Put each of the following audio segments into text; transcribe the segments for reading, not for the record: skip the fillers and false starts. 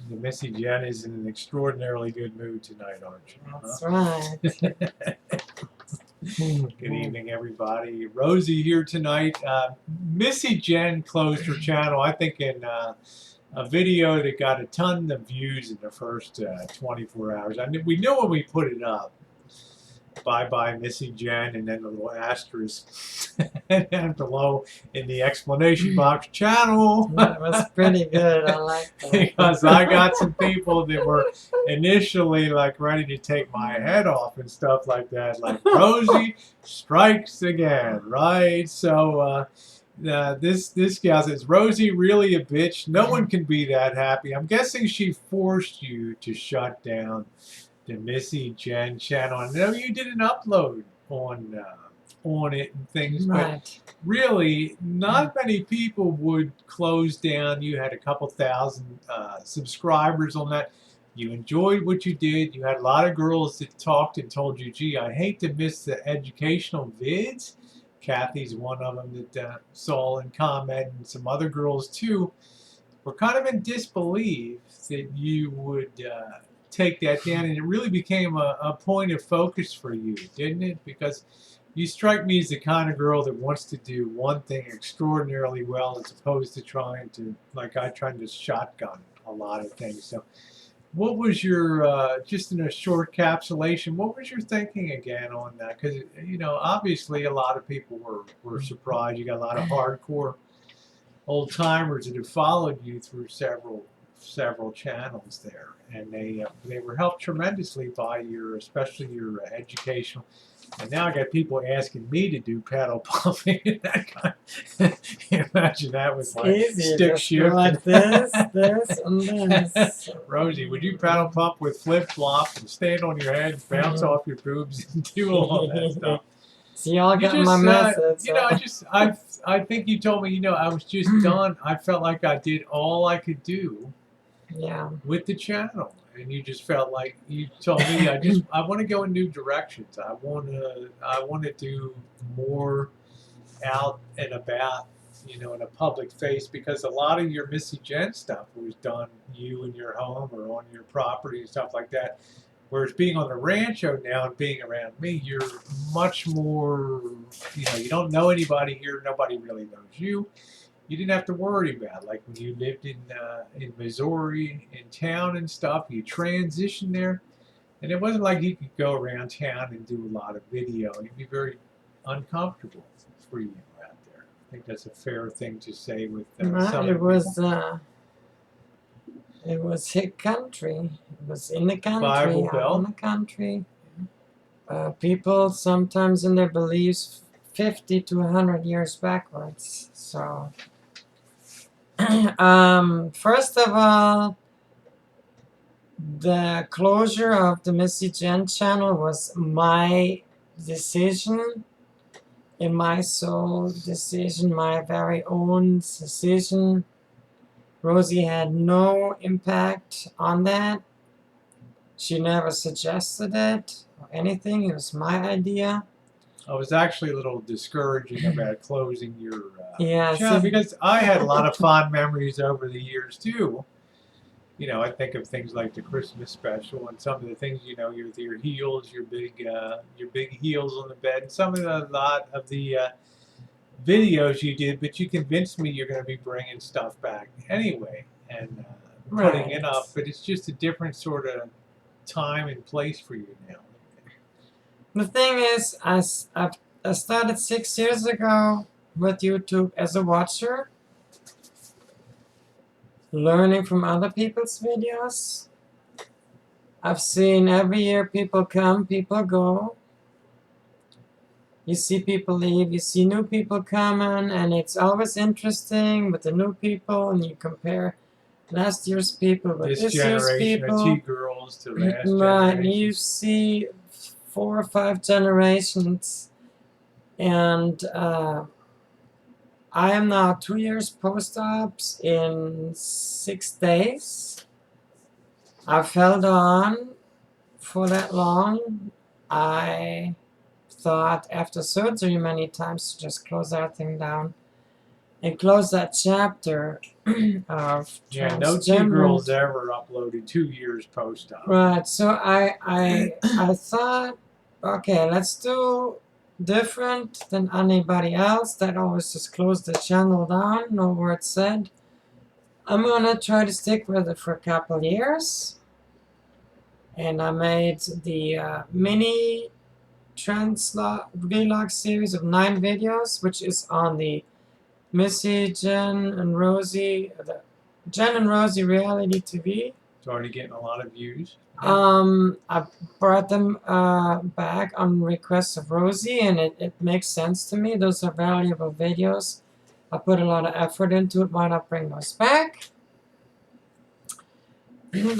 Missy Jenn is in an extraordinarily good mood tonight, aren't you? That's right. Good evening, everybody. Rosie here tonight. Missy Jenn closed her channel, I think, in a video that got a ton of views in the first 24 hours. I mean, we knew when we put it up. Bye-bye, Missy Jenn, and then a little asterisk and then below in the explanation box, channel. That was pretty good. I like that. Because I got some people that were initially like ready to take my head off and stuff like that, like Rosie strikes again, right? So this gal says, Rosie really a bitch? No one can be that happy. I'm guessing she forced you to shut down the Missy Jenn channel. I know you did an upload on it and things, Right. but really not many people would close down. You had a couple thousand subscribers on that. You enjoyed what you did. You had a lot of girls that talked and told you, gee, I hate to miss the educational vids. Kathy's one of them that saw and commented, and some other girls too were kind of in disbelief that you would take that down, and it really became a point of focus for you, didn't it? Because you strike me as the kind of girl that wants to do one thing extraordinarily well as opposed to trying to, like I tried to shotgun a lot of things. So what was your, just in a short capsulation, what was your thinking again on that? Because, you know, obviously a lot of people were surprised. You got a lot of hardcore old timers that have followed you through several channels there, and they were helped tremendously by your, especially your educational. And now I got people asking me to do paddle pumping and that kind of, imagine that with my stick shift like this, and this. Rosie, would you paddle pump with flip flops and stand on your head and bounce off your boobs and do all that stuff? See, y'all got my message. You know, I think you told me, you know, I was just done. I felt like I did all I could do. Yeah. With the channel, and you just felt like you told me, I want to go in new directions. I want to do more out and about, you know, in a public face, because a lot of your Missy Jenn stuff was done you in your home or on your property and stuff like that. Whereas being on the rancho now and being around me, you're much more, you know, you don't know anybody here. Nobody really knows you. You didn't have to worry about it. Like when you lived in Missouri, in town and stuff, you transitioned there, and it wasn't like you could go around town and do a lot of video. It'd be very uncomfortable for you out there. I think that's a fair thing to say with some it was hick country. It was in the country, Bible out Belt. in the country. People sometimes in their beliefs 50 to 100 years backwards. So, first of all, the closure of the Missy Jenn channel was my decision, in my soul decision, my very own decision. Rosie had no impact on that. She never suggested it or anything. It was my idea. I was actually a little discouraging about closing your yeah, channel, because I had a lot of fond memories over the years too. You know, I think of things like the Christmas special and some of the things, you know, your heels, your big heels on the bed, and some of the lot of the videos you did. But you convinced me you're going to be bringing stuff back anyway and putting it up. But it's just a different sort of time and place for you now. The thing is, I started 6 years ago with YouTube as a watcher, learning from other people's videos. I've seen every year people come, people go. You see people leave, you see new people coming, and it's always interesting with the new people, and you compare last year's people with this year's people. Of T-girls to last right, generation. you see 4 or 5 generations, and I am now 2 years post-ops in 6 days. I've held on for that long. I thought after surgery many times to just close everything down and close that chapter of Yeah, no two transgender. girls ever uploaded 2 years post-op. Right. So I thought, okay, let's do different than anybody else that always just close the channel down, no word said. I'm gonna try to stick with it for a couple years. And I made the mini vlog series of 9 videos, which is on the Missy Jenn and Rosie, the Jenn and Rosie Reality TV. It's already getting a lot of views. I brought them back on request of Rosie, and it makes sense to me. Those are valuable videos. I put a lot of effort into it. Why not bring those back?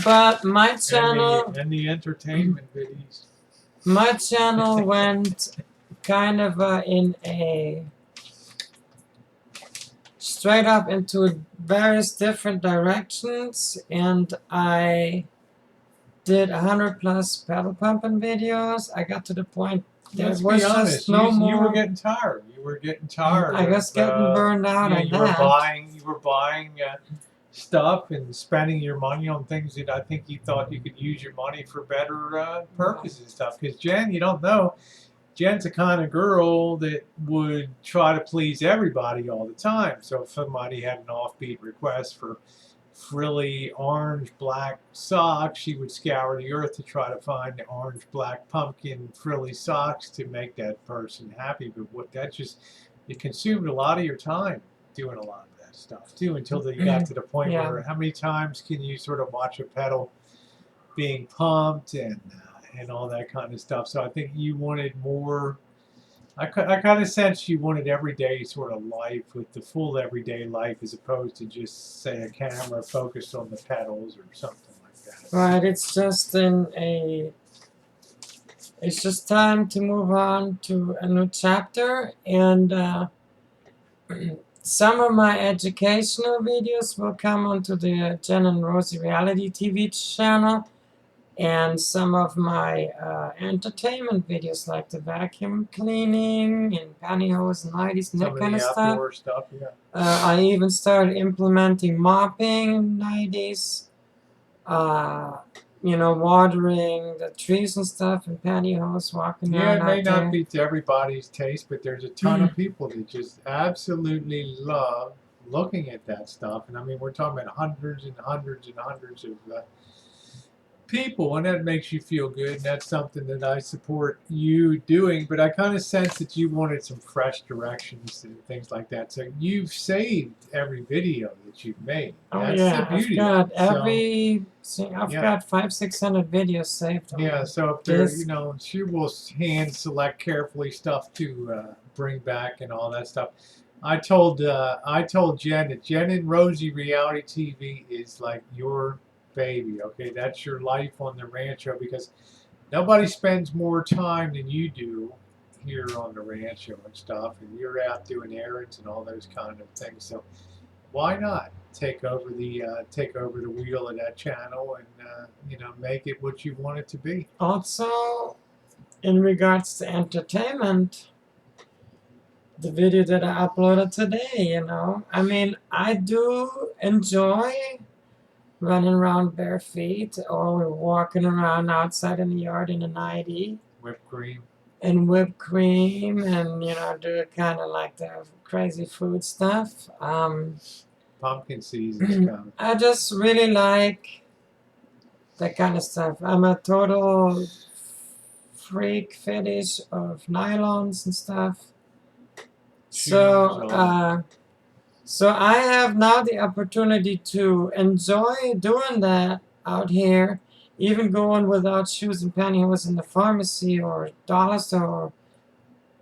But my channel And the entertainment videos. My channel went kind of in a straight up into various different directions, and I did 100+ pedal pumping videos. I got to the point there Let's was be honest, just no more. you were getting tired. You were getting tired. I guess getting burned out on you that. You were buying stuff and spending your money on things that I think you thought you could use your money for better purposes and stuff. Because Jen, you don't know, Jen's the kind of girl that would try to please everybody all the time. So if somebody had an offbeat request for frilly orange black socks, she would scour the earth to try to find the orange black pumpkin frilly socks to make that person happy. But what that just, it consumed a lot of your time doing a lot of that stuff too, until you got to the point where how many times can you sort of watch a pedal being pumped and all that kind of stuff. So I think you wanted more. I kind of sense you wanted everyday sort of life with the full everyday life, as opposed to just say a camera focused on the pedals or something like that. Right. It's just it's just time to move on to a new chapter, and some of my educational videos will come onto the Jenn and Rosie Reality TV channel, and some of my entertainment videos like the vacuum cleaning and pantyhose and nighties and that kind of stuff. Yeah. I even started implementing mopping in the 90s. You know, watering the trees and stuff and pantyhose, walking around. Yeah, it may not be to everybody's taste, but there's a ton of people that just absolutely love looking at that stuff. And I mean, we're talking about hundreds and hundreds and hundreds of people, and that makes you feel good, and that's something that I support you doing. But I kind of sense that you wanted some fresh directions and things like that. So you've saved every video that you've made. That's the beauty. I've got 500-600 videos saved. Yeah, so if there, you know, she will hand select carefully stuff to bring back and all that stuff. I told Jen that Jenn and Rosie Reality TV is like your baby. Okay, that's your life on the rancho, because nobody spends more time than you do here on the rancho and stuff, and you're out doing errands and all those kind of things. So why not take over the wheel of that channel and you know, make it what you want it to be. Also, in regards to entertainment, the video that I uploaded today, you know, I mean, I do enjoy running around bare feet or walking around outside in the yard in a nightie. Whipped cream. And whipped cream, and, you know, do kind of like the crazy food stuff. Pumpkin season's coming. I just really like that kind of stuff. I'm a total freak fetish of nylons and stuff. So I have now the opportunity to enjoy doing that out here, even going without shoes and pantyhose in the pharmacy or dollar store or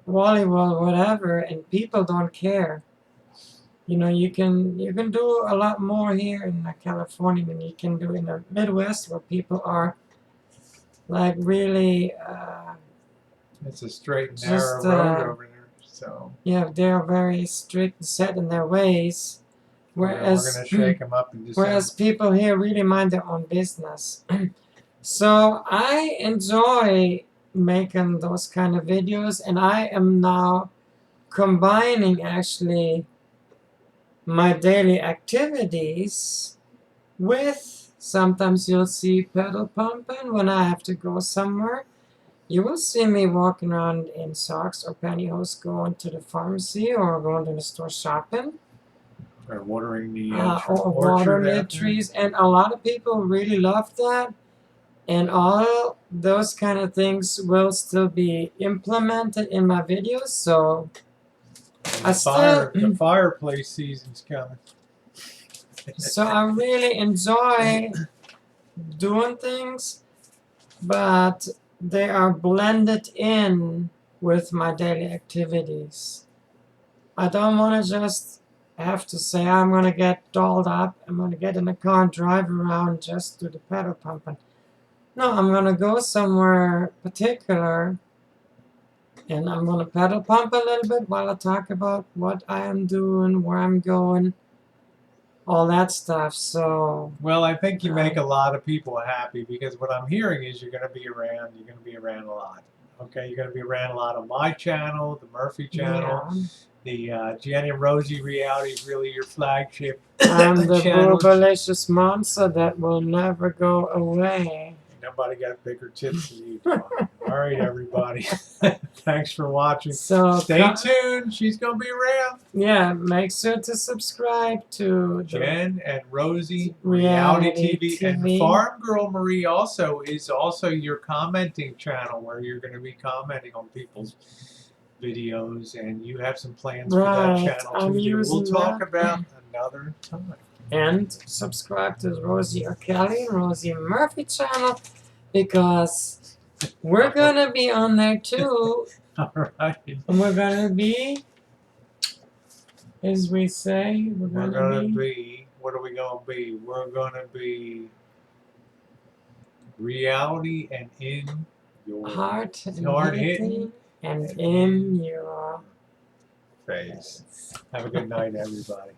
Wally World, whatever, and people don't care. You know, you can do a lot more here in California than you can do in the Midwest, where people are like really. It's a straight and narrow road over there. So yeah, they're very strict and set in their ways, whereas we're gonna shake them up and whereas people here really mind their own business. So I enjoy making those kind of videos, and I am now combining actually my daily activities with, sometimes you'll see pedal pumping when I have to go somewhere. You will see me walking around in socks or pantyhose going to the pharmacy or going to the store shopping. Or watering the Or orchard watering the out there. trees. And a lot of people really love that. And all those kind of things will still be implemented in my videos. So The fireplace season's coming. So I really enjoy doing things, but they are blended in with my daily activities. I don't want to just have to say I'm going to get dolled up, I'm going to get in a car and drive around just do the pedal pumping. No, I'm going to go somewhere particular and I'm going to pedal pump a little bit while I talk about what I am doing, where I'm going, all that stuff. So, well, I think you make a lot of people happy, because what I'm hearing is you're going to be around. You're going to be around a lot. Okay, you're going to be around a lot on my channel, the Murphy channel, the Jenn and Rosie Reality is really your flagship I'm the channel. boobalicious monster that will never go away. Nobody got bigger tits than you do. All right, everybody. Thanks for watching. So stay tuned. She's going to be around. Yeah, make sure to subscribe to Jenn and Rosie Reality TV. And Farm Girl Marie is also your commenting channel, where you're going to be commenting on people's videos, and you have some plans for that channel too. We'll talk about another time. And subscribe to the Rosie or Kelly and Rosie Murphy channel, because we're gonna be on there too. All right. And we're gonna be, as we say, we're gonna be. What are we gonna be? We're gonna be reality and in your heart hitting and in your face. Have a good night, everybody.